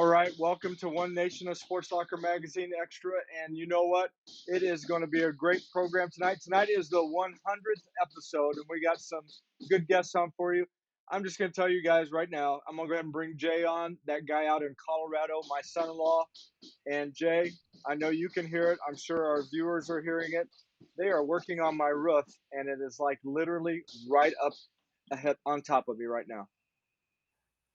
All right, welcome to One Nation of Sports Soccer Magazine Extra. And you know what? It is going to be a great program tonight. Tonight is the 100th episode, and we got some good guests on for you. I'm just going to tell you guys right now, I'm going to go ahead and bring Jay on, that guy out in Colorado, my son-in-law. And Jay, I know you can hear it. I'm sure our viewers are hearing it. They are working on my roof, and it is like literally right up ahead on top of me right now.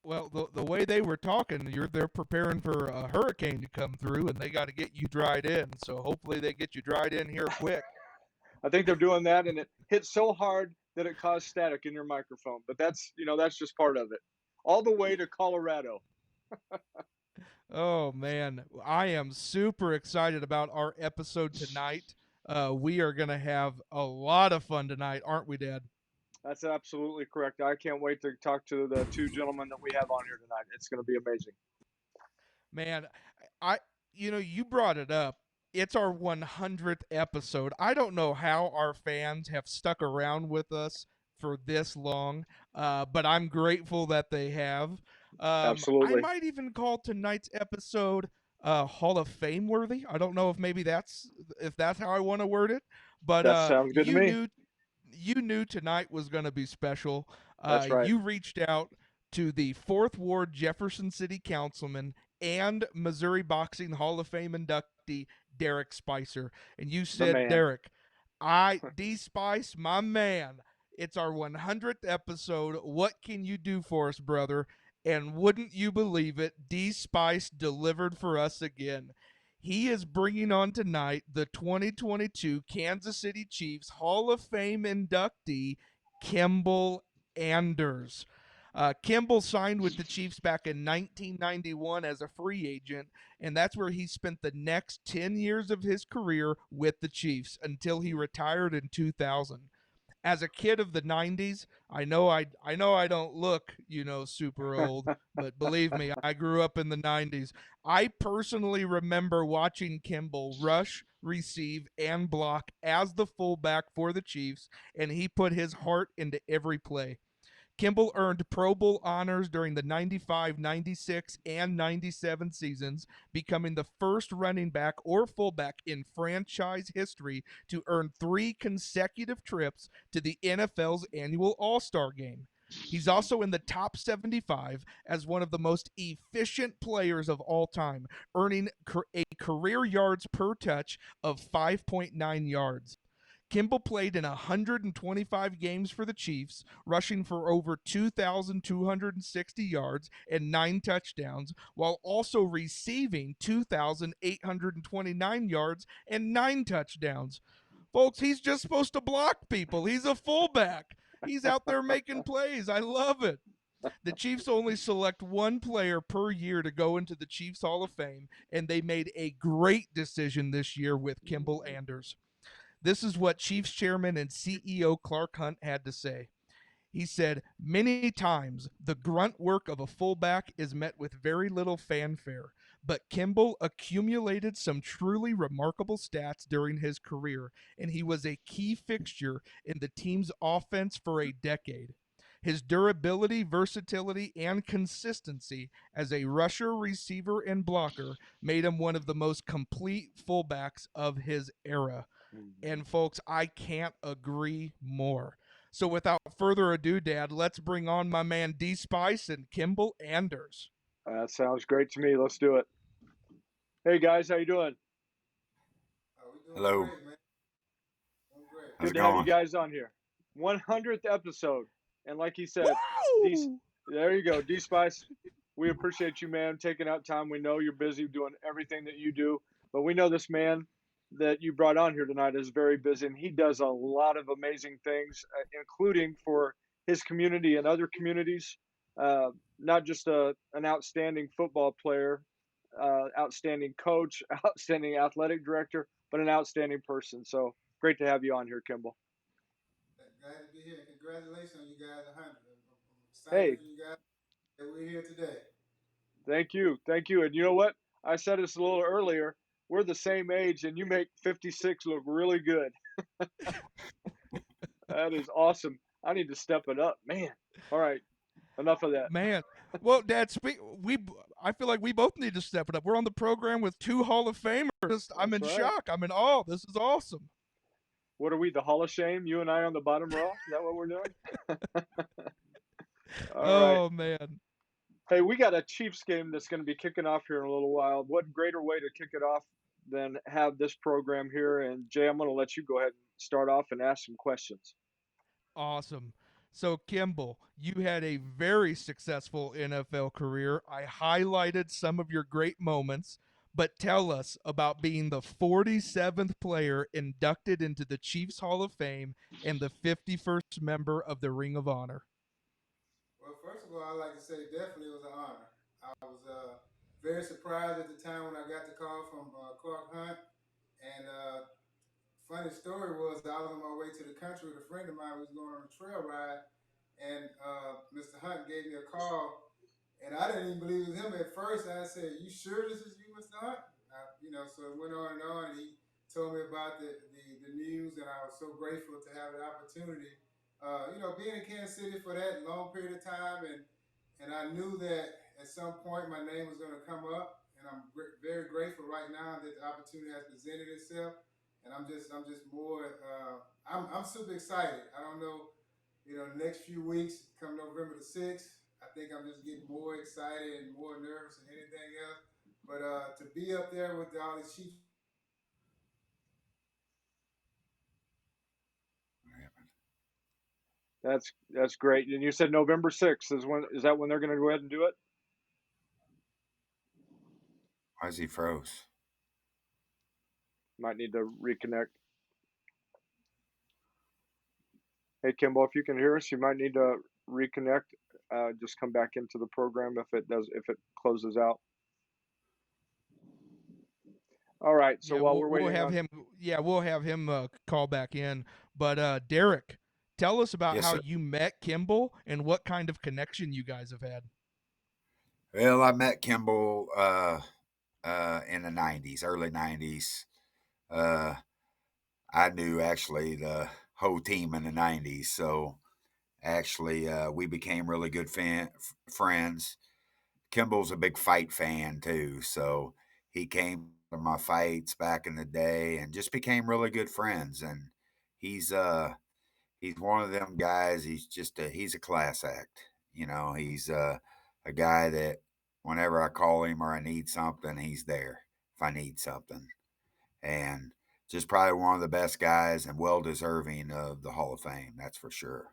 Well, the way they were talking, they're preparing for a hurricane to come through, and they got to get you dried in. So hopefully they get you dried in here quick. I think they're doing that, and it hit so hard that it caused static in your microphone. But that's just part of it. All the way to Colorado. Oh man, I am super excited about our episode tonight. We are gonna have a lot of fun tonight, aren't we, Dad? That's absolutely correct. I can't wait to talk to the two gentlemen that we have on here tonight. It's going to be amazing. Man, you brought it up. It's our 100th episode. I don't know how our fans have stuck around with us for this long, but I'm grateful that they have. I Absolutely. might even call tonight's episode Hall of Fame worthy. I don't know if that's how I want to word it, but That sounds good to me. You knew tonight was going to be special. That's right. You reached out to the 4th Ward Jefferson City Councilman and Missouri Boxing Hall of Fame inductee Derrick Spicer, and you said, Derrick, D Spice, my man, it's our 100th episode. What can you do for us, brother? And wouldn't you believe it, D Spice delivered for us again. He is bringing on tonight the 2022 Kansas City Chiefs Hall of Fame inductee, Kimball Anders. Kimball signed with the Chiefs back in 1991 as a free agent, and that's where he spent the next 10 years of his career with the Chiefs until he retired in 2000. As a kid of the 90s, I know I don't look, super old, but believe me, I grew up in the 90s. I personally remember watching Kimball rush, receive, and block as the fullback for the Chiefs, and he put his heart into every play. Kimball earned Pro Bowl honors during the 95, 96, and 97 seasons, becoming the first running back or fullback in franchise history to earn 3 consecutive trips to the NFL's annual All-Star Game. He's also in the top 75 as one of the most efficient players of all time, earning a career yards per touch of 5.9 yards. Kimball played in 125 games for the Chiefs, rushing for over 2,260 yards and 9 touchdowns, while also receiving 2,829 yards and 9 touchdowns. Folks, he's just supposed to block people. He's a fullback. He's out there making plays. I love it. The Chiefs only select one player per year to go into the Chiefs Hall of Fame, and they made a great decision this year with Kimball Anders. This is what Chiefs chairman and CEO Clark Hunt had to say. He said, many times the grunt work of a fullback is met with very little fanfare, but Kimball accumulated some truly remarkable stats during his career, and he was a key fixture in the team's offense for a decade. His durability, versatility, and consistency as a rusher, receiver, and blocker made him one of the most complete fullbacks of his era. And folks, I can't agree more. So without further ado, Dad, let's bring on my man D Spice and Kimball Anders. That sounds great to me. Let's do it. Hey guys, how you doing? Hello. Great, man. Good to have you guys on here. 100th episode, and like he said, there you go, D Spice. We appreciate you, man, taking out time. We know you're busy doing everything that you do, but we know this man that you brought on here tonight is very busy, and he does a lot of amazing things, including for his community and other communities. Not just an outstanding football player, outstanding coach, outstanding athletic director, but an outstanding person. So great to have you on here, Kimball. Glad to be here. Congratulations on you guys 100. I'm excited Hey, for you guys that we're here today. Thank you. And you know what? I said this a little earlier. We're the same age, and you make 56 look really good. That is awesome. I need to step it up, man. All right, enough of that. Man, well, Dad, I feel like we both need to step it up. We're on the program with 2 Hall of Famers. I'm in shock. I'm in awe. This is awesome. What are we, the Hall of Shame? You and I on the bottom row? Is that what we're doing? All right. Oh, man. Hey, we got a Chiefs game that's going to be kicking off here in a little while. What greater way to kick it off than have this program here? And Jay, I'm going to let you go ahead and start off and ask some questions. Awesome. So, Kimball, you had a very successful NFL career. I highlighted some of your great moments, but tell us about being the 47th player inducted into the Chiefs Hall of Fame and the 51st member of the Ring of Honor. Well, first of all, I'd like to say definitely it was an honor. I was very surprised at the time when I got the call from Clark Hunt. And funny story was I was on my way to the country with a friend of mine who was going on a trail ride. And Mr. Hunt gave me a call. And I didn't even believe it was him at first. I said, "You sure this is you, Mr. Hunt?" So it went on. And he told me about the news. And I was so grateful to have the opportunity being in Kansas City for that long period of time, and I knew that at some point my name was going to come up, and I'm very grateful right now that the opportunity has presented itself, and I'm just more, I'm super excited. I don't know, the next few weeks, come November the 6th, I think I'm just getting more excited and more nervous than anything else, but to be up there with all these Chiefs. That's great. And you said November 6th is that when they're going to go ahead and do it? Why is he froze? Might need to reconnect. Hey, Kimball, if you can hear us, you might need to reconnect. Just come back into the program if it closes out. All right. So while we're waiting, we'll have him call back in. But Derrick, tell us about how you met Kimball and what kind of connection you guys have had. Well, I met Kimball in the 90s, early 90s. I knew actually the whole team in the 90s. So actually, we became really good friends. Kimball's a big fight fan too. So he came to my fights back in the day and just became really good friends. And he's one of them guys. He's a class act. He's a guy that whenever I call him or I need something, he's there if I need something. And just probably one of the best guys and well deserving of the Hall of Fame. That's for sure.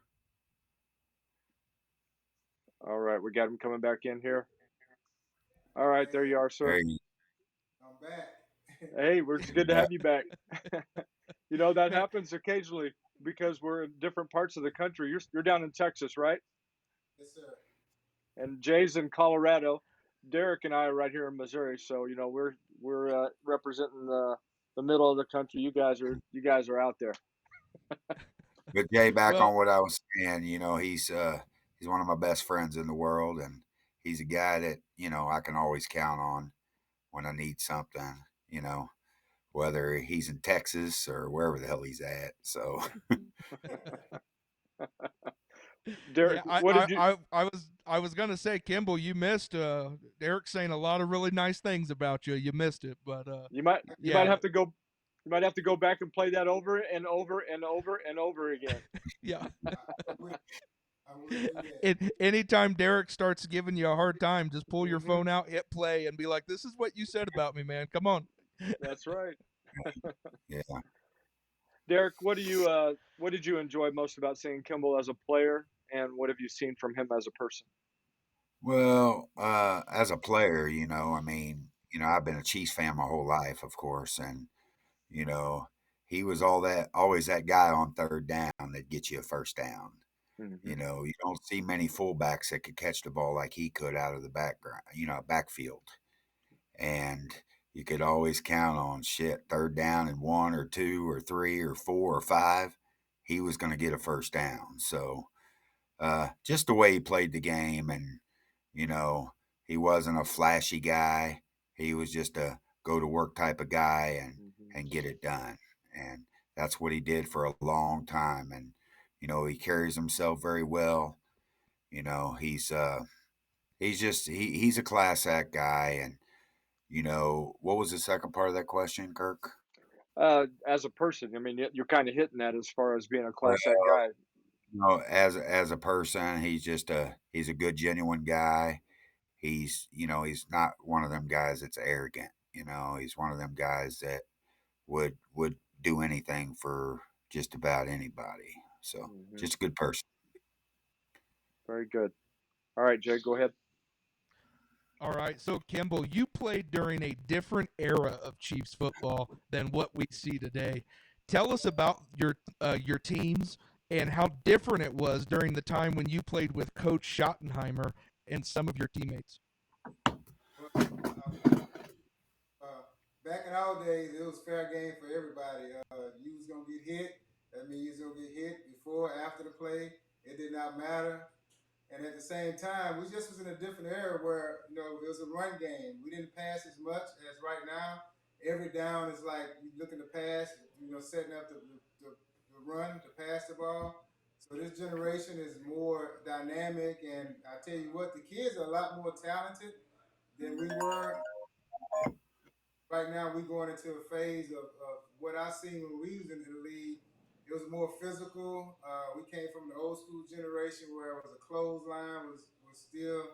All right, we got him coming back in here. All right, there you are, sir. I'm back. Hey, it's good to have you back. That happens occasionally because we're in different parts of the country. You're down in Texas, right? Yes, sir. And Jay's in Colorado. Derrick and I are right here in Missouri, so we're representing the middle of the country. You guys are out there. But Jay, back on what I was saying, he's one of my best friends in the world, and he's a guy that I can always count on when I need something. Whether he's in Texas or wherever the hell he's at. So, Derrick, what did you? I was gonna say, Kimball, you missed. Derrick saying a lot of really nice things about you. You missed it, but you might have to go. You might have to go back and play that over and over and over and over again. Yeah. I will do that. Anytime Derrick starts giving you a hard time, just pull your phone out, hit play, and be like, "This is what you said about me, man. Come on." That's right. Yeah. Derrick, what did you enjoy most about seeing Kimball as a player, and what have you seen from him as a person? Well, as a player, I've been a Chiefs fan my whole life, of course, and he was always that guy on third down that gets you a first down. Mm-hmm. You don't see many fullbacks that could catch the ball like he could out of the backfield. And you could always count on third down and 1 or 2 or 3 or 4 or 5, he was going to get a first down. So just the way he played the game, and he wasn't a flashy guy. He was just a go to work type of guy and get it done. And that's what he did for a long time. And he carries himself very well. He's he's a class act guy, and what was the second part of that question, Kirk? As a person, I mean, you're kind of hitting that as far as being a Well, class act guy. as a person, he's a good, genuine guy. He's not one of them guys that's arrogant. He's one of them guys that would do anything for just about anybody. So just a good person. Very good. All right, Jay, go ahead. All right, so Kimball, you played during a different era of Chiefs football than what we see today. Tell us about your teams and how different it was during the time when you played with Coach Schottenheimer and some of your teammates. Back in our days, it was fair game for everybody. You was gonna get hit. That means you was gonna get hit before, after the play. It did not matter. And at the same time, we just was in a different era where it was a run game. We didn't pass as much as right now. Every down is like you looking to pass. Setting up the run to pass the ball. So this generation is more dynamic, and I tell you what, the kids are a lot more talented than we were. Right now, we're going into a phase of what I seen when we was in the league. It was more physical. We came from the old school generation where it was a clothesline was still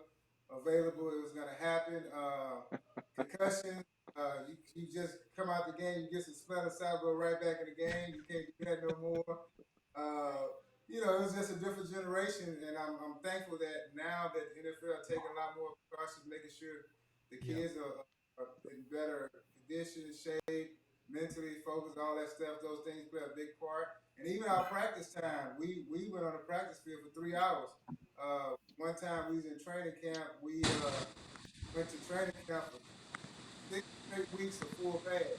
available. It was going to happen. Concussion. You just come out the game, you get some splatter side, go right back in the game. You can't do that no more. It was just a different generation, and I'm thankful that now that the NFL taking a lot more precautions, making sure the kids are in better condition, shape, mentally focused, all that stuff. Those things play a big part. And even our practice time, we went on a practice field for 3 hours. One time we was in training camp. We went to training camp for 6 straight weeks of full pads.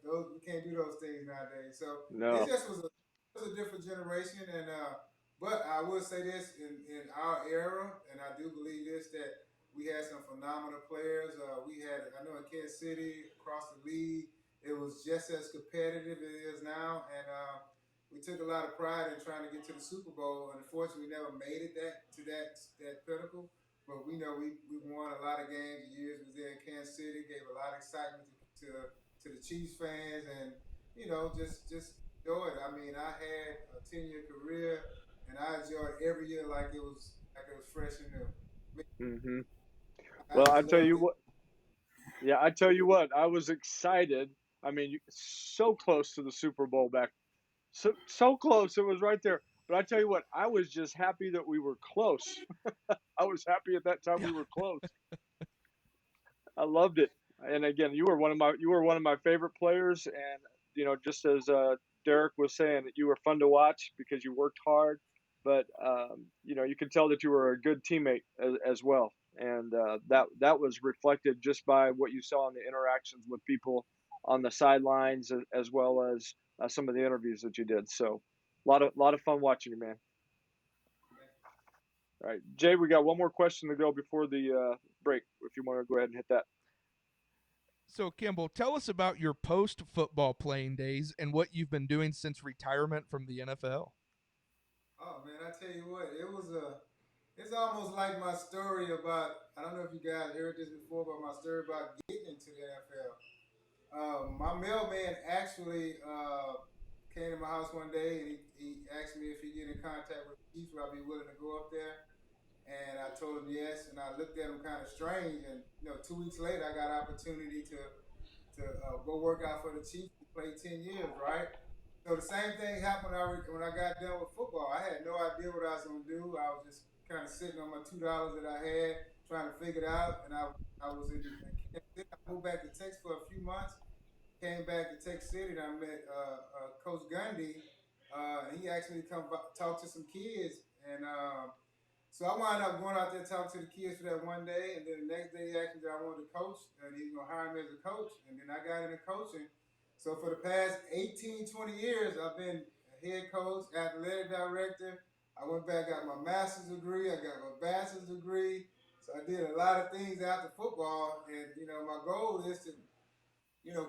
Those we can't do those things nowadays. So No. it just was a different generation, and but I will say this in our era, and I do believe this that we had some phenomenal players. I know in Kansas City, across the league, it was just as competitive as it is now, and we took a lot of pride in trying to get to the Super Bowl. Unfortunately, we never made it to that pinnacle. But we know we won a lot of games. The years we was there in Kansas City, gave a lot of excitement to the Chiefs fans, and just enjoy it. I mean, I had a 10-year career, and I enjoyed every year like it was fresh and new. Well, I tell you what. Yeah, I tell you what. I was excited. I mean, so close to the Super Bowl back, so close. It was right there. But I tell you what, I was just happy that we were close. I was happy at that time we were close. I loved it. And again, you were one of my favorite players, and just as Derrick was saying, that you were fun to watch because you worked hard, but you could tell that you were a good teammate as well, and that was reflected just by what you saw in the interactions with people on the sidelines, as well as some of the interviews that you did. So, a lot of fun watching you, man. All right, Jay, we got one more question to go before the break. If you want to go ahead and hit that. So, Kimball, tell us about your post-football playing days and what you've been doing since retirement from the NFL. Oh man, I tell you what, it's almost like my story about. I don't know if you guys heard this before, but my story about getting into the NFL. My mailman actually came to my house one day, and he asked me if he get in contact with the Chiefs, would I be willing to go up there? And I told him yes, and I looked at him kind of strange. And 2 weeks later, I got opportunity to go work out for the Chiefs and play 10 years, right? So the same thing happened when I got done with football. I had no idea what I was going to do. I was just kind of sitting on my $2 that I had, trying to figure it out. And I was in Kansas City. I moved back to Texas for a few months. Came back to Texas City, and I met Coach Gundy. He asked me to come talk to some kids, and so I wound up going out there and talking to the kids for that one day, and then the next day he asked me that I wanted to coach, and he was going to hire me as a coach, and then I got into coaching. So for the past 18, 20 years, I've been a head coach, athletic director. I went back, got my master's degree, I got my bachelor's degree. So I did a lot of things after football, and my goal is to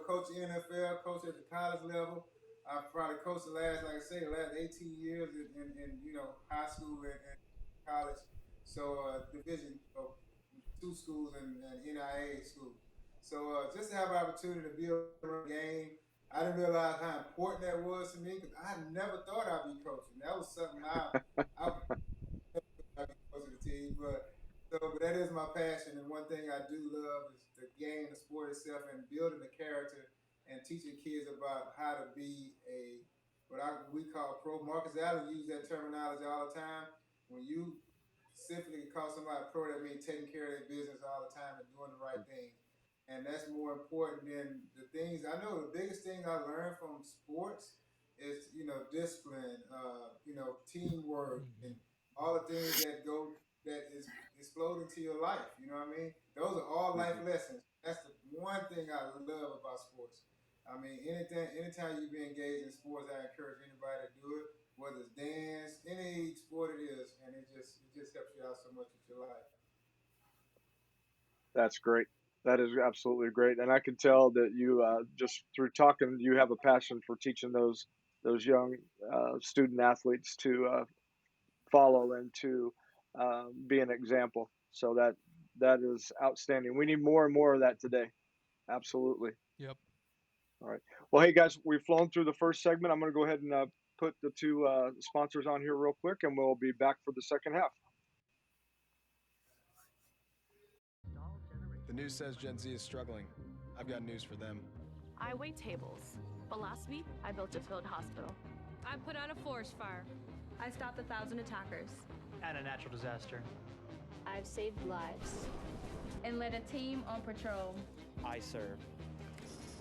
coach the NFL, coach at the college level. I've probably coached the last 18 years in high school and college. So Division of 2 schools and NIA schools. So just to have an opportunity to be on the game, I didn't realize how important that was to me because I never thought I'd be coaching. That was something I was the team, but that is my passion. And one thing I do love is the game, the sport itself, and building the character and teaching kids about how to be we call pro. Marcus Allen used that terminology all the time. When you simply call somebody pro, that means taking care of their business all the time and doing the right thing. And that's more important than the things. I know the biggest thing I learned from sports is, discipline, teamwork, and all the things that explode into your life. You know what I mean? Those are all life lessons. That's the one thing I love about sports. I mean, anytime you be engaged in sports, I encourage anybody to do it, whether it's dance, any sport it is, and it just helps you out so much with your life. That's great. That is absolutely great, and I can tell that you just through talking, you have a passion for teaching those young student athletes to follow and to be an example. So that is outstanding. We need more and more of that today. Absolutely. Yep. All right. Well, hey guys, we've flown through the first segment. I'm going to go ahead and put the two sponsors on here real quick, and we'll be back for the second half. The news says Gen Z is struggling. I've got news for them. I wait tables, but last week I built a field hospital. I put out a forest fire. I stopped 1,000 attackers. And a natural disaster. I've saved lives. And led a team on patrol. I serve.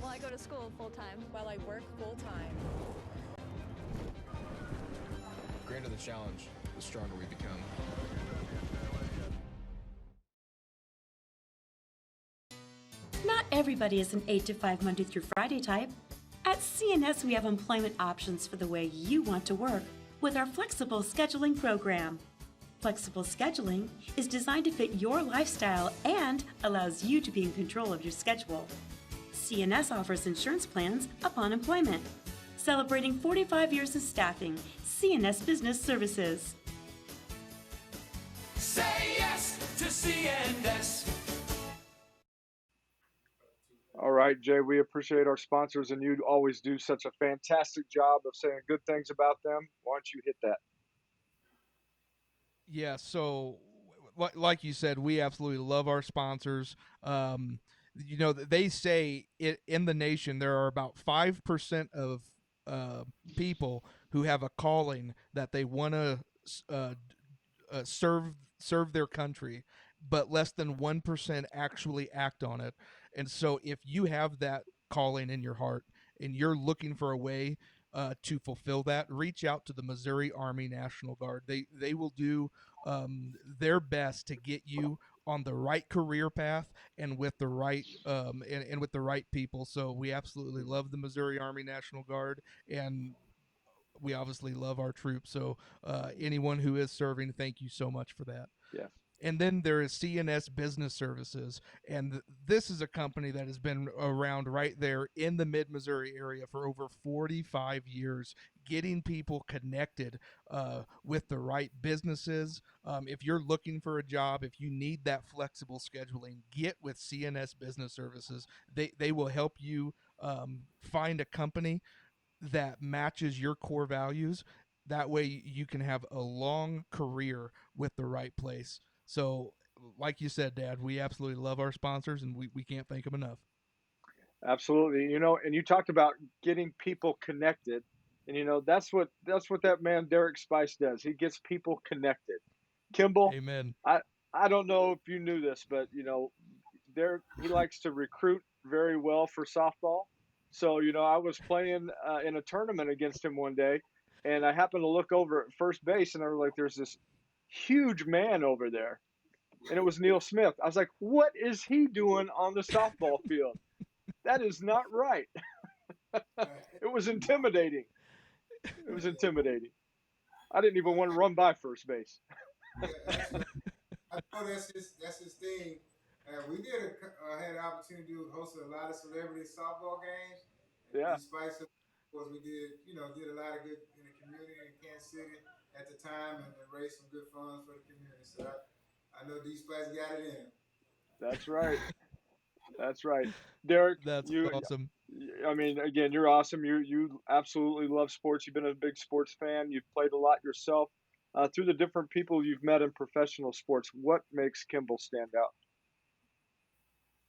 Well, I go to school full-time. While I work full-time. The greater the challenge, the stronger we become. Not everybody is an 8 to 5 Monday through Friday type. At CNS, we have employment options for the way you want to work with our flexible scheduling program. Flexible scheduling is designed to fit your lifestyle and allows you to be in control of your schedule. CNS offers insurance plans upon employment. Celebrating 45 years of staffing, CNS Business Services. Say yes to CNS. All right, Jay, we appreciate our sponsors, and you always do such a fantastic job of saying good things about them. Why don't you hit that? Yeah, so like you said, we absolutely love our sponsors. They say in the nation there are about 5% of people who have a calling that they want to serve their country, but less than 1% actually act on it. And so if you have that calling in your heart and you're looking for a way to fulfill that, reach out to the Missouri Army National Guard. They will do their best to get you on the right career path and with the right and with the right people. So we absolutely love the Missouri Army National Guard, and we obviously love our troops. So anyone who is serving, thank you so much for that. Yeah. And then there is CNS Business Services, and this is a company that has been around right there in the mid-Missouri area for over 45 years, getting people connected with the right businesses. If you're looking for a job, if you need that flexible scheduling, get with CNS Business Services. They will help you find a company that matches your core values. That way you can have a long career with the right place. So, like you said, Dad, we absolutely love our sponsors, and we can't thank them enough. Absolutely. And you talked about getting people connected, and that's what that man Derrick Spice does. He gets people connected. Kimball, amen. I don't know if you knew this, but Derrick, he likes to recruit very well for softball. So I was playing in a tournament against him one day, and I happened to look over at first base, and I was like, "There's this huge man over there," and it was Neil Smith. I was like, "What is he doing on the softball field? That is not right." It was intimidating. It was intimidating. I didn't even want to run by first base. Yeah, I know that's his thing. We had an opportunity to host a lot of celebrity softball games. Yeah. Despite of course, we did a lot of good in the community in Kansas City at the time, and raised some good funds for the community. So I know D Spice got it in him. That's right. That's right. Derrick, That's awesome. I mean, again, you're awesome. You absolutely love sports. You've been a big sports fan. You've played a lot yourself. Through the different people you've met in professional sports, what makes Kimball stand out?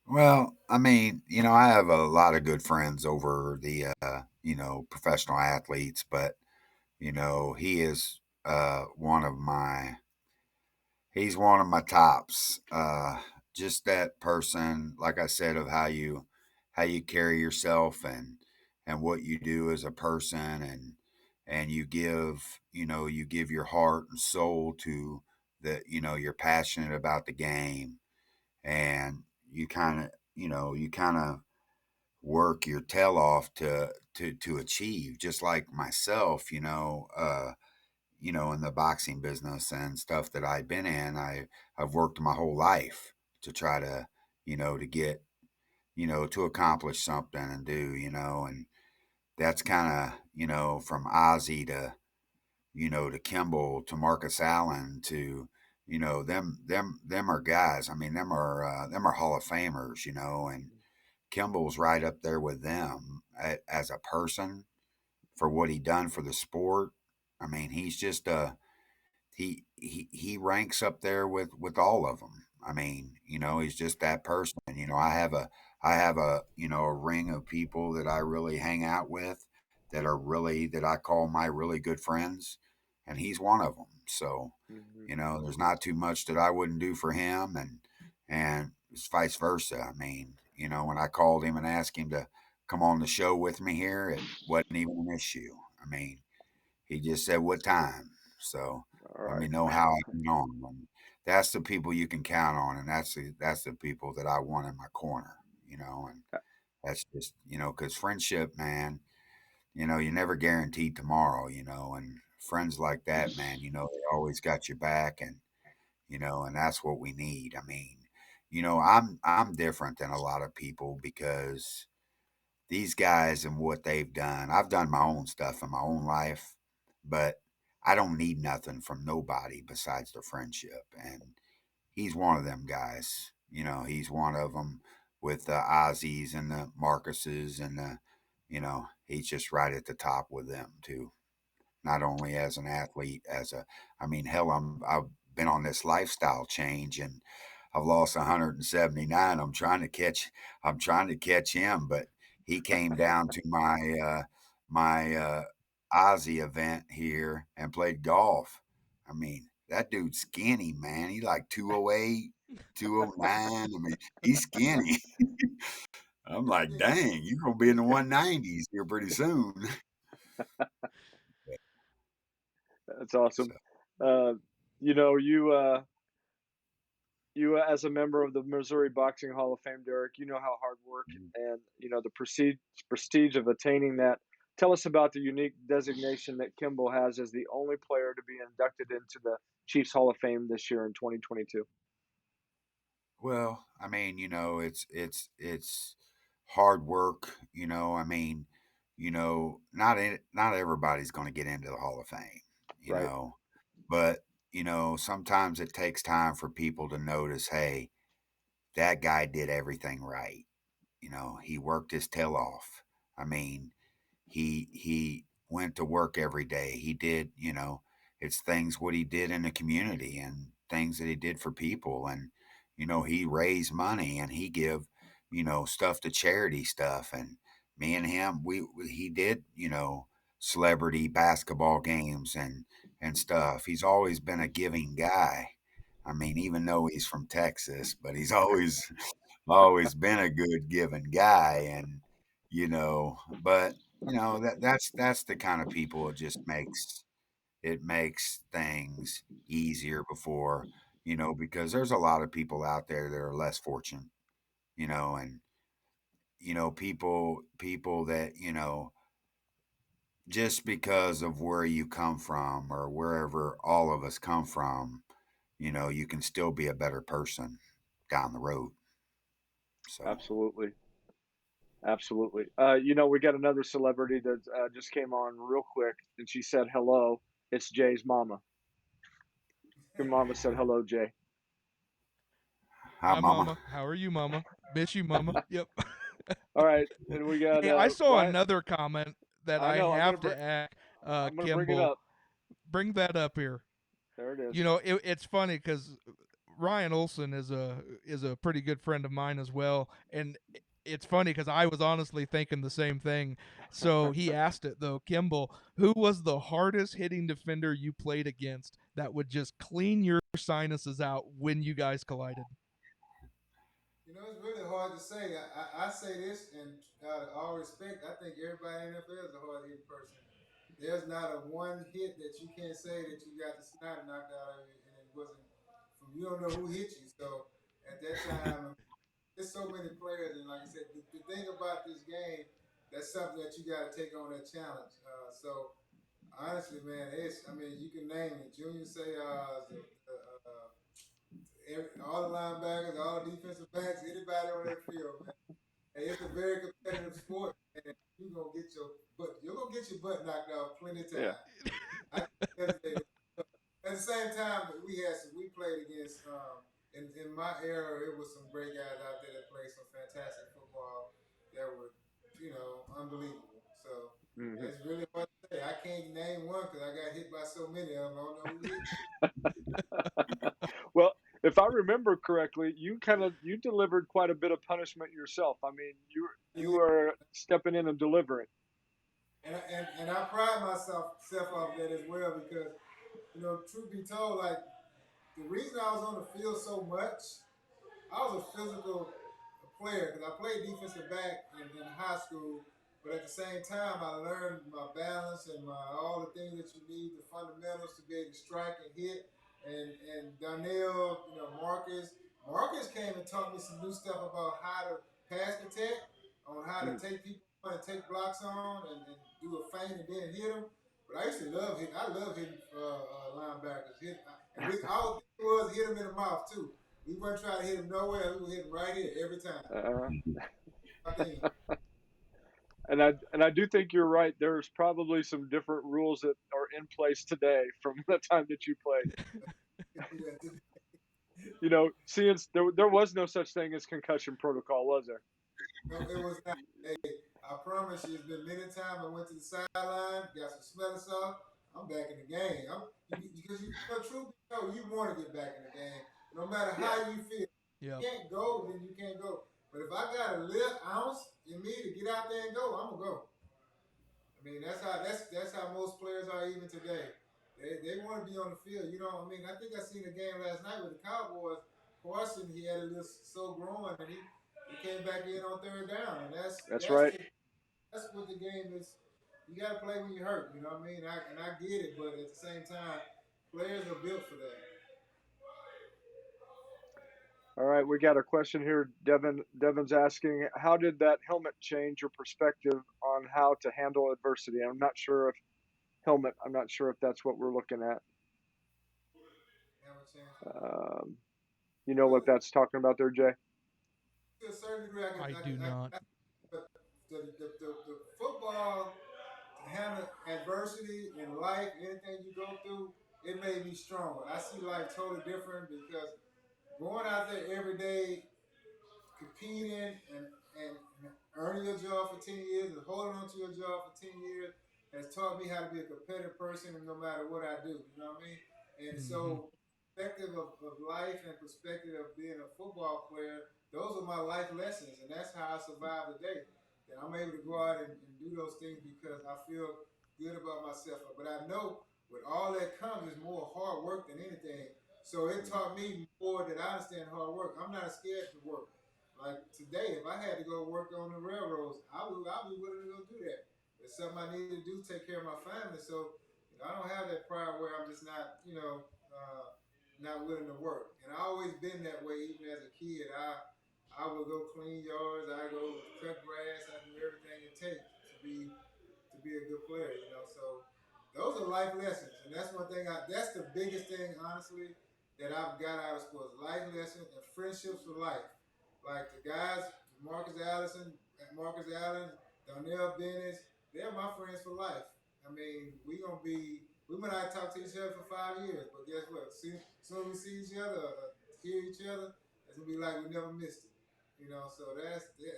Well, I mean, I have a lot of good friends over the, professional athletes, but, he is he's one of my tops. Just that person, like I said, of how you carry yourself and what you do as a person, and you give your heart and soul to you're passionate about the game, and you kind of work your tail off to achieve, just like myself, in the boxing business and stuff that I've been in. I've worked my whole life to try to get, to accomplish something and do, and that's kind of, from Ozzy to Kimball to Marcus Allen to, them are guys. I mean, them are Hall of Famers, and Kimball's right up there with them as a person for what he done for the sport. I mean, he's just he ranks up there with all of them. I mean, he's just that person. I have a ring of people that I really hang out with that I call my really good friends, and he's one of them. So, there's not too much that I wouldn't do for him, and it's vice versa. I mean, when I called him and asked him to come on the show with me here, it wasn't even an issue. I mean, he just said what time. So All let right. me know how I can on. And that's the people you can count on, and that's the people that I want in my corner. And that's just because friendship, man. You never guaranteed tomorrow. And friends like that, man. They always got your back, and that's what we need. I mean, I'm different than a lot of people because these guys and what they've done. I've done my own stuff in my own life, but I don't need nothing from nobody besides the friendship. And he's one of them guys. He's one of them with the Ozzies and the Marcuses and he's just right at the top with them too. Not only as an athlete, I mean, hell, I've been on this lifestyle change and I've lost 179. I'm trying to catch him, but he came down to my Aussie event here and played golf. I mean, that dude's skinny, man. He like 208, 209. I mean, he's skinny. I'm like, dang, you're gonna be in the 190s here pretty soon. That's awesome. So, You know, you as a member of the Missouri Boxing Hall of Fame, Derrick, you know how hard work and the prestige of attaining that. Tell us about the unique designation that Kimball has as the only player to be inducted into the Chiefs Hall of Fame this year in 2022. well, I mean, it's hard work. I mean, not everybody's going to get into the Hall of Fame. You Right. know, but sometimes it takes time for people to notice, hey, that guy did everything right. He worked his tail off. I mean, he went to work every day. He did, it's things what he did in the community and things that he did for people. And, he raised money and he give, stuff to charity stuff. And me and him, he did, celebrity basketball games and stuff. He's always been a giving guy. I mean, even though he's from Texas, but he's always been a good giving guy. And, but that's the kind of people it makes things easier before, because there's a lot of people out there that are less fortunate, and people that, just because of where you come from or wherever all of us come from, you can still be a better person down the road. So, Absolutely. Absolutely. We got another celebrity that just came on real quick, and she said hello. It's Jay's mama. Your mama said hello, Jay. Hi, Mama. How are you, Mama? Miss you, Mama. Yep. All right, and we got. Hey, I saw Ryan. another comment that I know. have to add. I'm gonna bring it Kimball, up. bring that up here. There it is. You know, it's funny because Ryan Olson is a pretty good friend of mine as well, and it's funny because I was honestly thinking the same thing. So he asked it though, Kimball, who was the hardest hitting defender you played against that would just clean your sinuses out when you guys collided? You know, it's really hard to say. I say this, and all respect, I think everybody in the NFL is a hard hitting person. There's not a one hit that you can't say that you got the snot knocked out of you, and it wasn't from you don't know who hit you. So at that time, there's so many players, and like I said, the thing about this game, that's something that you got to take on that challenge. So honestly, man, I mean, you can name it: Junior Seau, all the linebackers, all the defensive backs, anybody on that field, man. Hey, it's a very competitive sport, and you're gonna get your butt knocked out plenty of times. Yeah. At the same time, we played against in my era, it was some great guys out there that played some fantastic football that were, unbelievable. So it's really hard to say. I can't name one because I got hit by so many of them. I don't know who hit me. Well, if I remember correctly, you delivered quite a bit of punishment yourself. I mean, you were stepping in and delivering. And I pride myself off that as well because, truth be told, like the reason I was on the field so much, I was a physical player because I played defensive back in high school, but at the same time I learned my balance and all the things that you need, the fundamentals to be able to strike and hit. And Donnell, Marcus came and taught me some new stuff about how to pass protect, on how to take people on and take blocks on and do a feint and then hit them. But I used to love hitting. I love hitting linebackers. Our thing was hit them in the mouth too. We weren't trying to hit him nowhere. We were hitting right here every time. And I do think you're right. There's probably some different rules that are in place today from the time that you played. Since there was no such thing as concussion protocol, was there? No, it was not. Hey, I promise you, it's been many times I went to the sideline, got some smelling stuff. I'm back in the game. Because truth be told, you want to get back in the game, no matter how you feel. Yep. You can't go, then you can't go. But if I got a little ounce in me to get out there and go, I'm gonna go. I mean, that's how most players are even today. They want to be on the field. I mean, I think I seen a game last night with the Cowboys. Carson, he had a little so groin, and he came back in on third down, and that's right. That's what the game is. You got to play when you're hurt. You know what I mean? I get it, but at the same time, players are built for that. All right, we got a question here. Devin's asking, how did that helmet change your perspective on how to handle adversity? I'm not sure if that's what we're looking at. You know what that's talking about there, Jay? To a certain degree, I do not. But the football, to handle adversity in life, anything you go through, it made me stronger. I see life totally different because going out there every day, competing and earning your job for 10 years and holding on to your job for 10 years has taught me how to be a competitive person no matter what I do. You know what I mean? And so perspective of life and perspective of being a football player, those are my life lessons, and that's how I survive the day. That I'm able to go out and do those things because I feel good about myself. But I know with all that comes is more hard work than anything. So it taught me more that I understand hard work. I'm not scared to work. Like today, if I had to go work on the railroads, I'll be willing to go do that. It's something I need to do, take care of my family. So I don't have that pride where I'm just not, not willing to work. And I always been that way, even as a kid. I would go clean yards. I go cut grass. I do everything it takes to be a good player. So those are life lessons, and that's one thing. That's the biggest thing, honestly, that I've got out of sports: life lessons and friendships for life. Like the guys, Marcus Allen, Donnell Bennett, they're my friends for life. I mean, we might not talk to each other for 5 years, but guess what? Soon we see each other, hear each other, it's gonna be like we never missed it. You know, so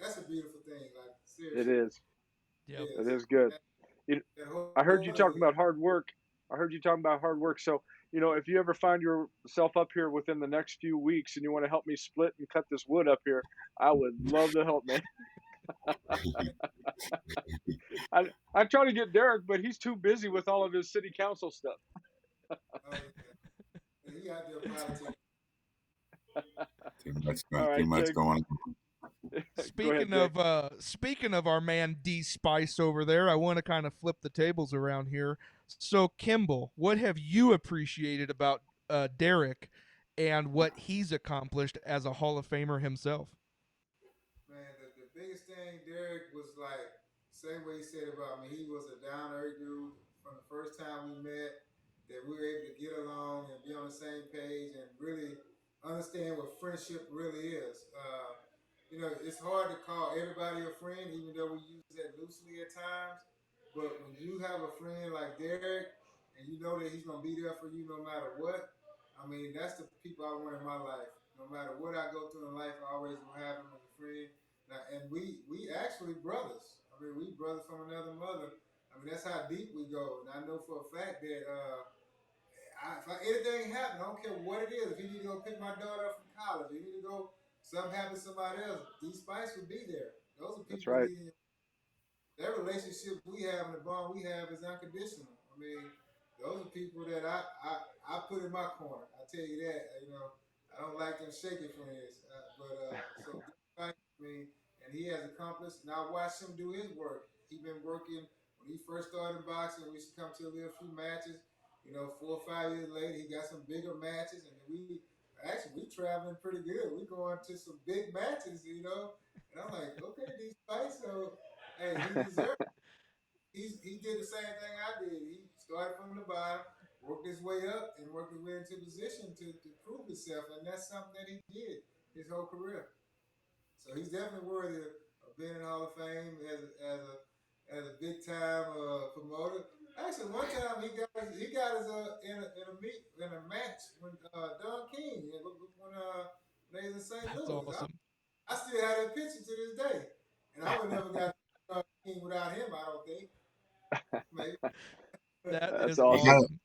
that's a beautiful thing. Like It seriously, is. Yep. It is good. I heard you talking about hard work. So, if you ever find yourself up here within the next few weeks and you want to help me split and cut this wood up here, I would love to help, man. I try to get Derrick, but he's too busy with all of his city council stuff. He out there politicking. Too much going on. Speaking of our man D Spice over there, I want to kind of flip the tables around here. So, Kimball, what have you appreciated about Derrick and what he's accomplished as a Hall of Famer himself? Man, the biggest thing, Derrick, was like same way he said about me. He was a down to earth dude from the first time we met. That we were able to get along and be on the same page and really understand what friendship really is. It's hard to call everybody a friend, even though we use that loosely at times. But when you have a friend like Derrick, and you know that he's gonna be there for you no matter what, I mean, that's the people I want in my life. No matter what I go through in life, I always will have him as a friend. Now, and we actually brothers. I mean, we brothers from another mother. I mean, that's how deep we go. And I know for a fact that if anything happens, I don't care what it is. If he need to go pick my daughter up from college, if he need to go, something happen to somebody else, D Spice would be there. Those are people. That's right. That relationship we have and the bond we have is unconditional. I mean, those are people that I put in my corner. I tell you that. I don't like them shaking friends, so I mean, and he has accomplished. And I watched him do his work. He been working when he first started boxing. We used to come to a few matches. 4 or 5 years later, he got some bigger matches, and we traveling pretty good. We going to some big matches, And I'm like, okay, these fights, so hey, he deserved it. He did the same thing I did. He started from the bottom, worked his way up, and worked his way into position to prove himself, and that's something that he did his whole career. So he's definitely worthy of being in the Hall of Fame as a big time promoter. Actually, one time he got us in a match when Don King when they was in St. That's Louis. awesome. I still have that picture to this day, and I would never got Don King without him. I don't think. Maybe. That's awesome.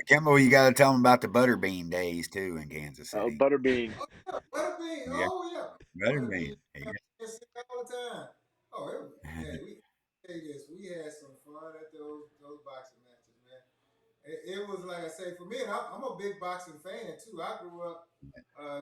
Kimball, you got to tell them about the Butterbean days too in Kansas City. Oh, Butterbean. Oh, yeah, Butterbean. Yeah. Oh, yeah. Butterbean. All the time. Oh, we tell you this. We had some fun at those boxing matches, man. It was like I say for me, and I'm a big boxing fan too. I grew up.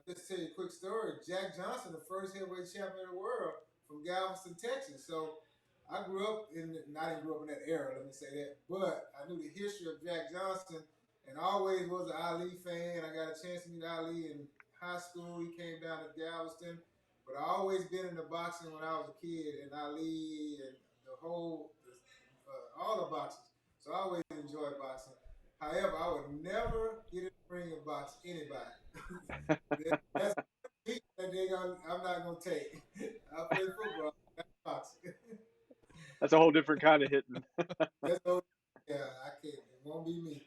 Just to tell you a quick story. Jack Johnson, the first heavyweight champion of the world from Galveston, Texas. So I grew up I didn't grow up in that era, let me say that, but I knew the history of Jack Johnson and always was an Ali fan. I got a chance to meet Ali in high school. He came down to Galveston, but I always been in the boxing when I was a kid, and Ali and all the boxers. So I always enjoyed boxing. However, I would never get in the ring and box anybody. That's I'm not gonna take. I play football, not boxing. That's a whole different kind of hitting. I can't. It won't be me.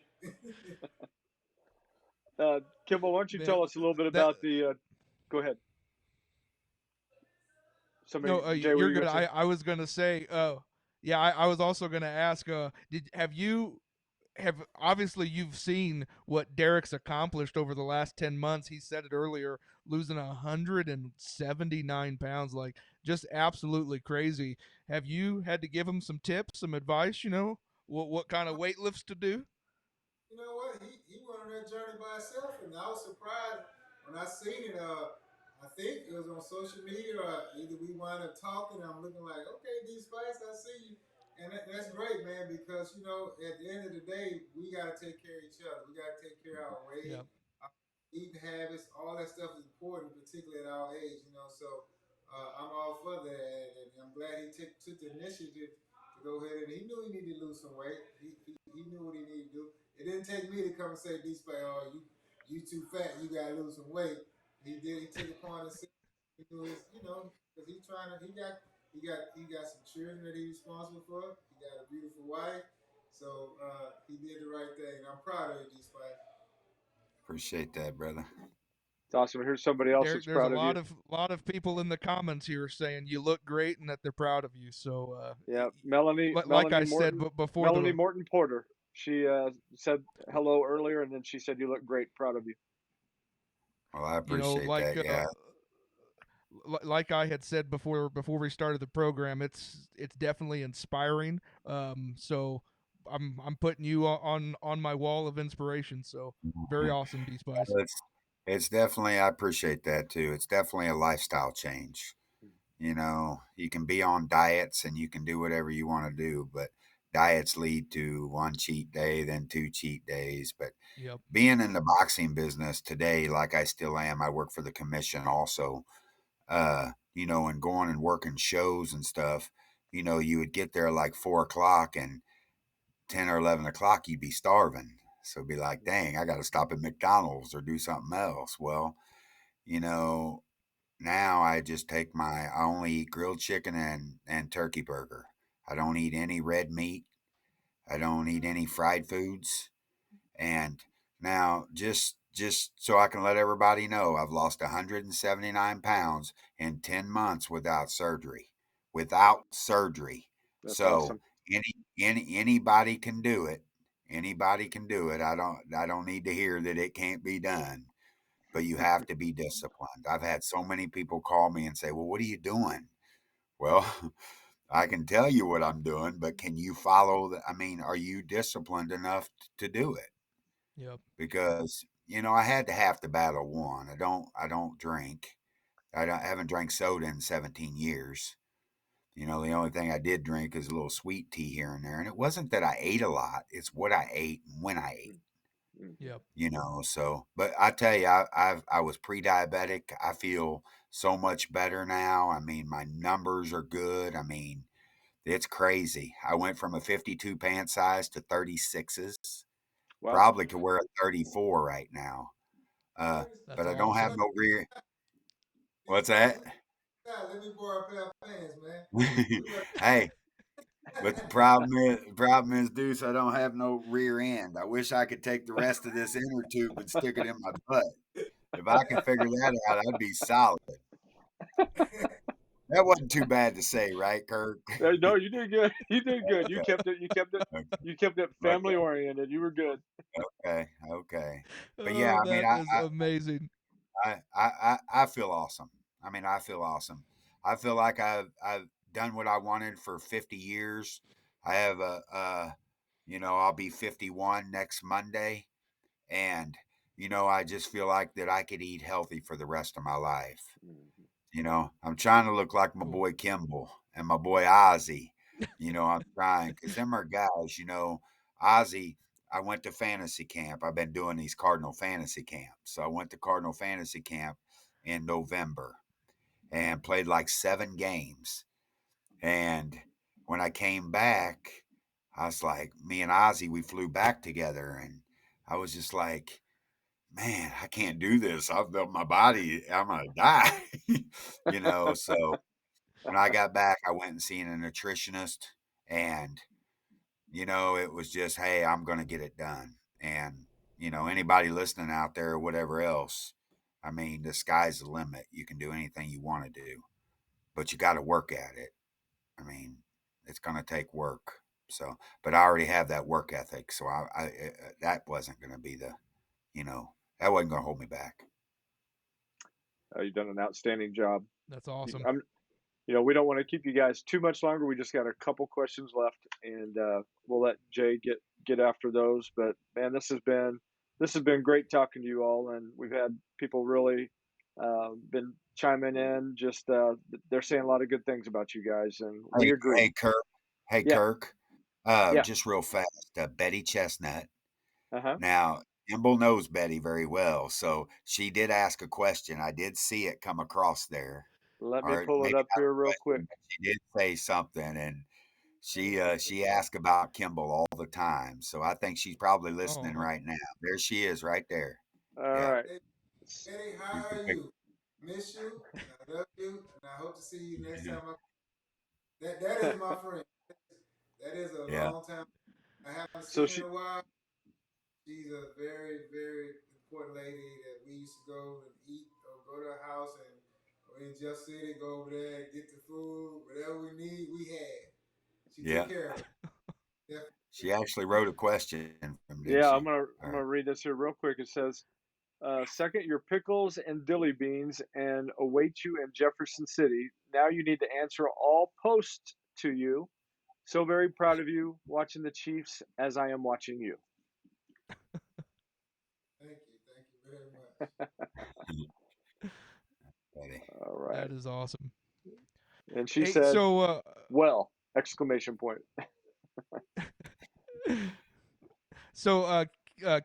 Kimball, why don't you tell us a little bit about the? Go ahead. Jay, you're good. I was gonna say, yeah, I was also gonna ask, obviously you've seen what Derrick's accomplished over the last 10 months. He said it earlier, losing 179 pounds, like just absolutely crazy. Have you had to give him some tips, some advice, what kind of weight lifts to do? You know what? He went on that journey by himself, and I was surprised when I seen it. I think it was on social media, or either we wound up talking. I'm looking like, okay, D Spice, I see you. And that's great, man, because, at the end of the day, we got to take care of each other. We got to take care of our weight, our eating habits, all that stuff is important, particularly at our age, So I'm all for that, and I'm glad he took the initiative to go ahead, and he knew he needed to lose some weight. He knew what he needed to do. It didn't take me to come and say, D Spice, oh, you too fat, you got to lose some weight. He did. He took it upon himself. He knew his, because he got some children that he's responsible for. He got a beautiful wife, so he did the right thing. I'm proud of you, D Spice. Appreciate that, brother. It's awesome. Here's somebody else that's There's a proud of you. lot of people in the comments here saying you look great and that they're proud of you. So yeah, Melanie I Morton, said before, Melanie Morton Porter. She said hello earlier, and then she said you look great. Proud of you. Well, I appreciate that. Yeah. Like I had said before we started the program, it's definitely inspiring. So I'm putting you on my wall of inspiration. So very awesome, D Spice. It's definitely, I appreciate that too. It's definitely a lifestyle change. You know, you can be on diets and you can do whatever you want to do, but diets lead to one cheat day, then two cheat days. But being in the boxing business today, like I still am, I work for the commission also. You know, and going and working shows and stuff, you know, you would get there like 4 o'clock and 10 or 11 o'clock, you'd be starving. So it'd be like, dang, I got to stop at McDonald's or do something else. Well, you know, now I only eat grilled chicken and turkey burger. I don't eat any red meat. I don't eat any fried foods. And now just so I can let everybody know, I've lost 179 pounds in 10 months without surgery. Without surgery. That's So awesome. anybody can do it. Anybody can do it. I don't need to hear that it can't be done. But you have to be disciplined. I've had so many people call me and say, "Well, what are you doing?" Well, I can tell you what I'm doing, but can you follow the, I mean, are you disciplined enough to do it? Yep. Because, you know, I had to have to battle one. I don't drink. I haven't drank soda in 17 years. You know, the only thing I did drink is a little sweet tea here and there. And it wasn't that I ate a lot, it's what I ate and when I ate. Yep. You know, so but I tell you, I was pre-diabetic. I feel so much better now. I mean, my numbers are good. I mean, it's crazy. I went from a 52 pant size to 36s. Wow. Probably to wear a 34 right now. But I don't have no rear. What's that? Let me borrow a pair of pants, man. Hey, but the problem is, Deuce, I don't have no rear end. I wish I could take the rest of this inner tube and stick it in my butt. If I can figure that out, I'd be solid. That wasn't too bad to say, right, Kirk? No, you did good. You did good. You kept it. Okay. You kept it family oriented. You were good. Okay. But yeah, I mean, that is amazing. I feel awesome. I mean, I feel awesome. I feel like I've done what I wanted for 50 years. I have you know, I'll be 51 next Monday, and you know, I just feel like that I could eat healthy for the rest of my life. You know, I'm trying to look like my boy Kimball and my boy Ozzy. You know, I'm trying because them are guys. You know, Ozzy. I went to fantasy camp. I've been doing these Cardinal fantasy camps. So I went to Cardinal fantasy camp in November and played like 7 games. And when I came back, I was like, me and Ozzy, we flew back together, and I was just like, man, I can't do this. I've built my body. I'm gonna die. You know, so when I got back, I went and seen a nutritionist, and you know, it was just, hey, I'm gonna get it done. And you know, anybody listening out there or whatever else, I mean, the sky's the limit. You can do anything you want to do, but you got to work at it. I mean, it's gonna take work. So, but I already have that work ethic, so that wasn't gonna be the, you know, that wasn't gonna hold me back. You've done an outstanding job. That's awesome. You know, we don't want to keep you guys too much longer. We just got a couple questions left, and we'll let Jay get after those. But man, this has been great talking to you all, and we've had people really been chiming in. Just they're saying a lot of good things about you guys, and we agree. Hey, Kirk. Hey, Yeah. Kirk. Yeah. Just real fast. Betty Chestnut. Uh-huh. Now, Kimball knows Betty very well, so she did ask a question. I did see it come across there. Let me Or pull it maybe up not here a real quick. question, but she did say something, and she asked about Kimball all the time. So I think she's probably listening right now. There she is, right there. All right. Betty, how are you? Miss you. I love you, and I hope to see you next time. That is my friend. That is a long time. I haven't seen her in a while. She's a very, very important lady that we used to go and eat or go to her house, and we in Jeff City, go over there and get the food, whatever we need, we had. She took care of it. Definitely. She actually wrote a question from, didn't Yeah, she? I'm gonna read this here real quick. It says, second, your pickles and dilly beans and await you in Jefferson City. Now you need to answer all posts to you. So very proud of you watching the Chiefs as I am watching you. Thank you very much. All right. That is awesome. And she said, "Well!" ! So,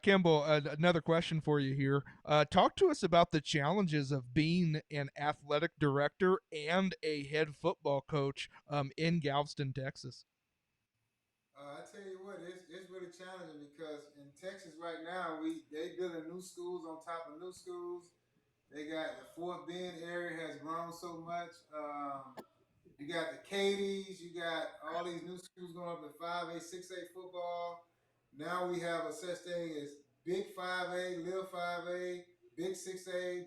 Kimball, another question for you here. Talk to us about the challenges of being an athletic director and a head football coach in Galveston, Texas. I tell you what, it's really challenging because in Texas right now, they building new schools on top of new schools. They got the Fort Bend area has grown so much. You got the Cadies, you got all these new schools going up in 5A, 6A football. Now we have a such thing as Big 5A, Little 5A, Big 6A,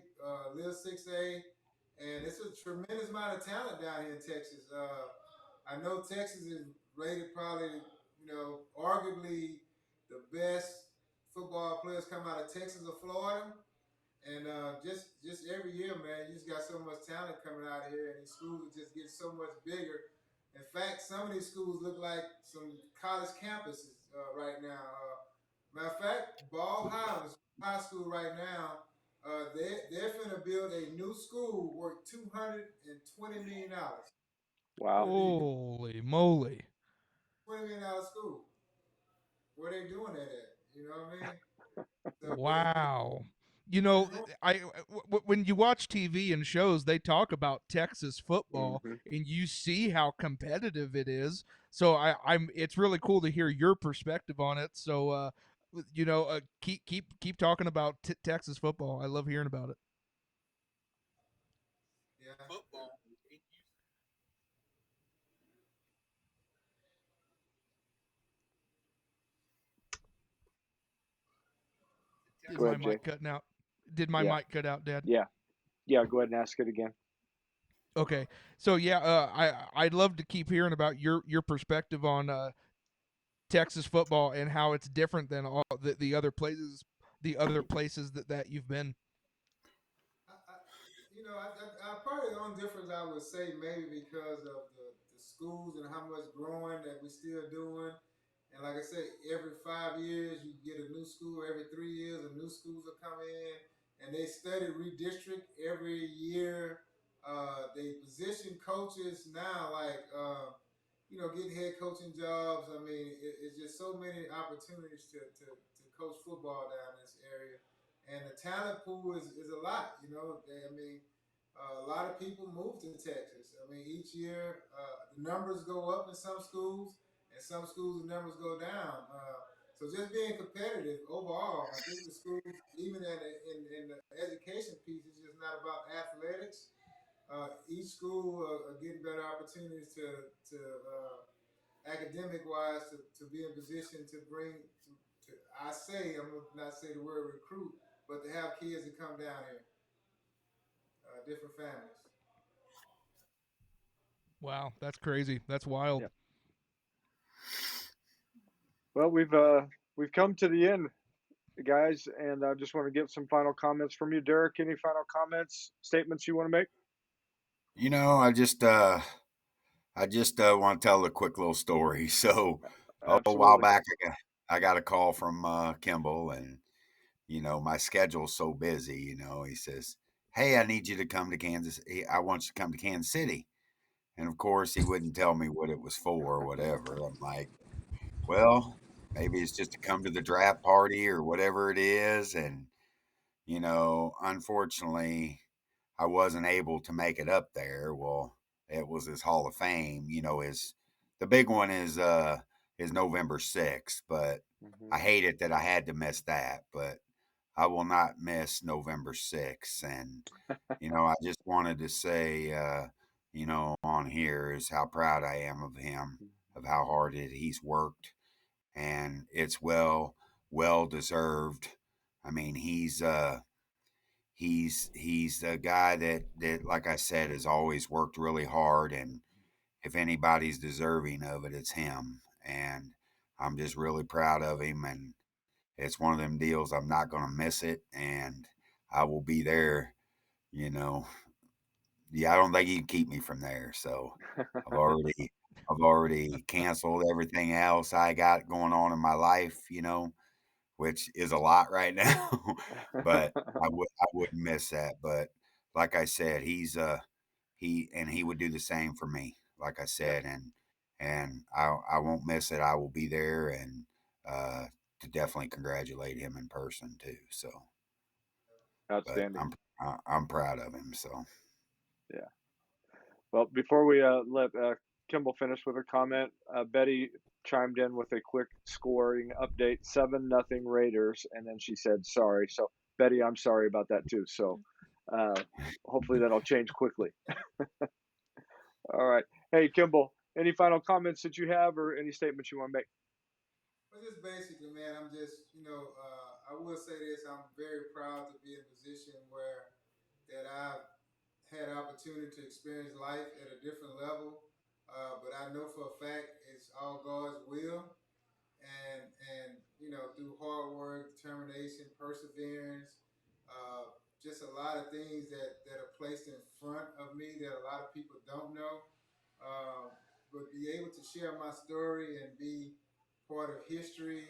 Little 6A, and it's a tremendous amount of talent down here in Texas. I know Texas is rated probably, arguably the best football players come out of Texas or Florida. And just every year, man, you just got so much talent coming out of here, and these schools are just getting so much bigger. In fact, some of these schools look like some college campuses right now. Matter of fact, Ball Highlands High School right now, they're finna build a new school worth $220 million. Wow! Holy moly! $20 million school. Where they doing that at? You know what I mean? So Wow. When you watch TV and shows, they talk about Texas football, and you see how competitive it is. So it's really cool to hear your perspective on it. So, keep talking about Texas football. I love hearing about it. Yeah. Football. Did my mic cutting out? Did my mic cut out, Dad? Yeah. Go ahead and ask it again. Okay, so I'd love to keep hearing about your perspective on Texas football and how it's different than all the other places that you've been. Probably the only difference I would say maybe because of the schools and how much growing that we're still doing. And like I said, every 5 years you get a new school. Every 3 years a new schools will come in, and they study redistrict every year. They position coaches now like getting head coaching jobs. I mean, it's just so many opportunities to coach football down in this area, and the talent pool is a lot. A lot of people move to Texas. I mean, each year the numbers go up in some schools, and some schools the numbers go down. So just being competitive overall, I think the schools, even in the education piece, is just not about athletics. Each school are getting better opportunities to academic wise to be in position to bring I'm gonna not say the word recruit, but to have kids that come down here, different families. Wow, that's crazy. That's wild. Yeah. Well, we've come to the end, guys, and I just want to get some final comments from you, Derrick. Any final comments, statements you want to make? I just want to tell a quick little story. So Absolutely. a while back, I got a call from Kimball, and my schedule's so busy. He says, "Hey, I need you to come to Kansas. I want you to come to Kansas City." And of course, he wouldn't tell me what it was for or whatever. I'm like, well, maybe it's just to come to the draft party or whatever it is. And, unfortunately, I wasn't able to make it up there. Well, it was his Hall of Fame. The big one is November 6th, but I hate it that I had to miss that. But I will not miss November 6th. And, I just wanted to say, on here is how proud I am of him, of how hard he's worked. And it's well deserved. I mean, he's a guy that, like I said, has always worked really hard, and if anybody's deserving of it, it's him. And I'm just really proud of him, and it's one of them deals. I'm not going to miss it, and I will be there. You know, yeah, I don't think he can keep me from there. So I've already canceled everything else I got going on in my life. Which is a lot right now, but I wouldn't miss that. But like I said, he would do the same for me. Like I said, and I won't miss it. I will be there and to definitely congratulate him in person too. So, outstanding. But I'm proud of him. So, yeah. Well, before we let Kimball finish with her comment, Betty chimed in with a quick scoring update: 7-0 Raiders, and then she said sorry. So Betty, I'm sorry about that too. So hopefully that'll change quickly. All right. Hey, Kimball, any final comments that you have, or any statements you want to make? Well, just basically, man, I'm just, I will say this: I'm very proud to be in a position where that I've had opportunity to experience life at a different level. But I know for a fact it's all God's will, and through hard work, determination, perseverance, just a lot of things that are placed in front of me that a lot of people don't know. But be able to share my story and be part of history,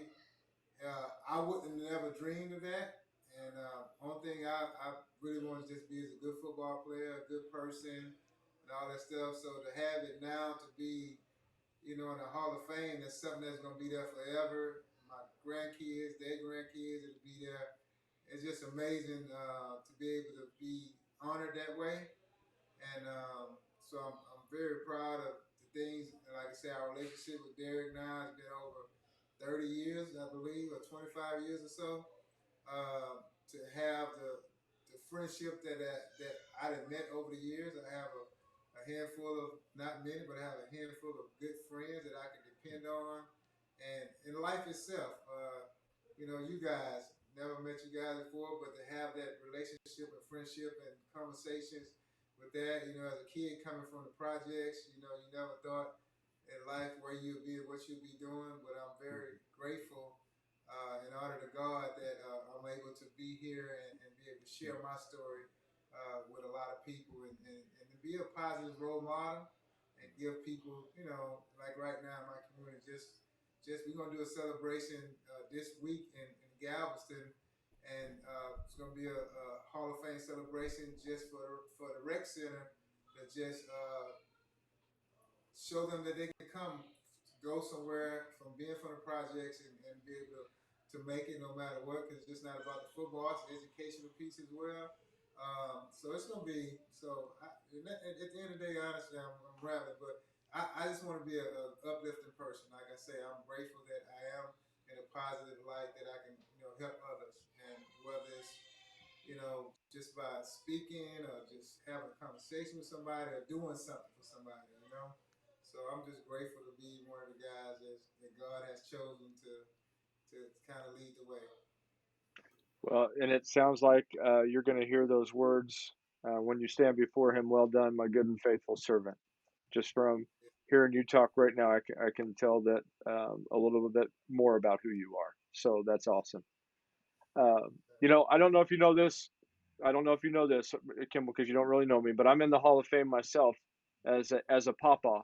I wouldn't have never dreamed of that. And only thing I really want to just be is a good football player, a good person, and all that stuff. So to have it now to be, in the Hall of Fame, that's something that's going to be there forever. My grandkids, their grandkids, it'll be there. It's just amazing to be able to be honored that way. And so I'm very proud of the things. Like I said, our relationship with Derrick now has been over 30 years, I believe, or 25 years or so. To have the friendship that I've met over the years, I have a handful of, not many, but I have a handful of good friends that I can depend on. And in life itself, you guys, never met you guys before, but to have that relationship and friendship and conversations with that, as a kid coming from the projects, you never thought in life where you'd be, what you'd be doing, but I'm very grateful in honor to God that I'm able to be here and be able to share my story with a lot of people and to be a positive role model and give people, like right now in my community, just we're gonna do a celebration this week in Galveston, and it's gonna be a Hall of Fame celebration just for the rec center to just show them that they can come, go somewhere from being from the projects and be able to make it no matter what, because it's just not about the football, it's the educational piece as well. So it's going to be, at the end of the day, honestly, I'm rambling, but I just want to be a uplifting person. Like I say, I'm grateful that I am in a positive light that I can, help others. And whether it's, just by speaking or just having a conversation with somebody or doing something for somebody. So I'm just grateful to be one of the guys that God has chosen to kind of lead the way. Well, and it sounds like you're going to hear those words when you stand before him. Well done, my good and faithful servant. Just from hearing you talk right now, I can tell that a little bit more about who you are. So that's awesome. I don't know if you know this. I don't know if you know this, Kimball, because you don't really know me, but I'm in the Hall of Fame myself as a papa.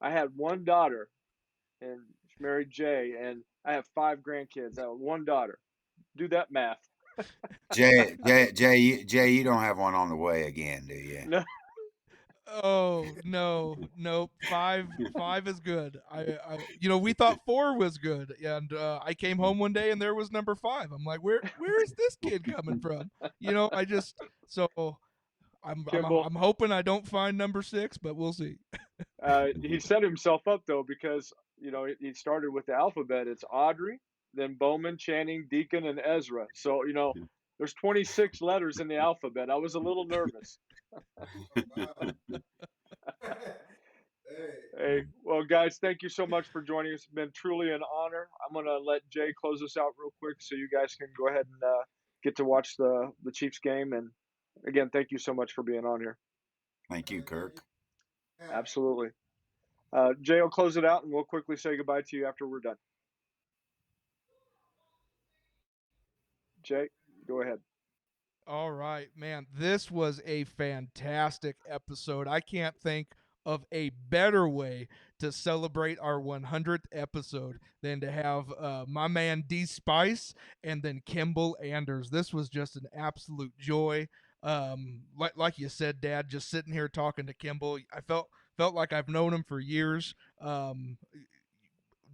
I had one daughter, and she married Jay, and I have 5 grandkids. I have one daughter. Do that math. Jay, you don't have one on the way again, do you? No. Oh no. Five is good. We thought 4 was good, and I came home one day and there was number 5. I'm like, where is this kid coming from? I'm hoping I don't find number 6, but we'll see. He set himself up though, because he started with the alphabet. It's Audrey, then Bowman, Channing, Deacon, and Ezra. So there's 26 letters in the alphabet. I was a little nervous. Hey, well, Well, guys, thank you so much for joining us. It's been truly an honor. I'm going to let Jay close us out real quick so you guys can go ahead and get to watch the Chiefs game. And again, thank you so much for being on here. Thank you, Kirk. Absolutely. Jay will close it out, and we'll quickly say goodbye to you after we're done. Jay, go ahead. All right, man. This was a fantastic episode. I can't think of a better way to celebrate our 100th episode than to have my man D Spice and then Kimball Anders. This was just an absolute joy. Like you said, Dad, just sitting here talking to Kimball, I felt like I've known him for years.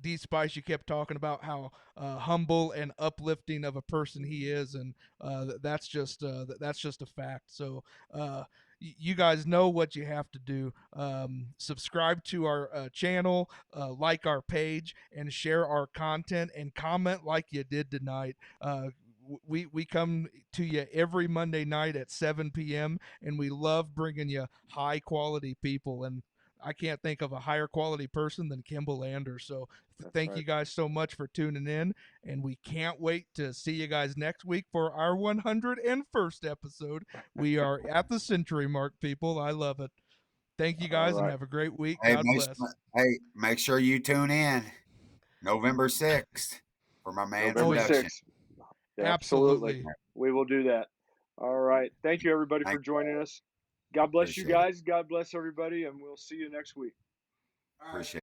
D Spice, you kept talking about how humble and uplifting of a person he is, and that's just a fact. So you guys know what you have to do. Subscribe to our channel, like our page, and share our content, and comment like you did tonight. We come to you every Monday night at 7 p.m. and we love bringing you high quality people, and I can't think of a higher quality person than Kimball Anders. So thank you guys so much for tuning in, and we can't wait to see you guys next week for our 101st episode. We are at the century mark, people. I love it. Thank you guys, and have a great week. God bless. Make sure you tune in November 6th for my man's induction. Absolutely. We will do that. All right. Thank you, everybody, for joining us. God bless you guys. God bless everybody, and we'll see you next week. Appreciate it.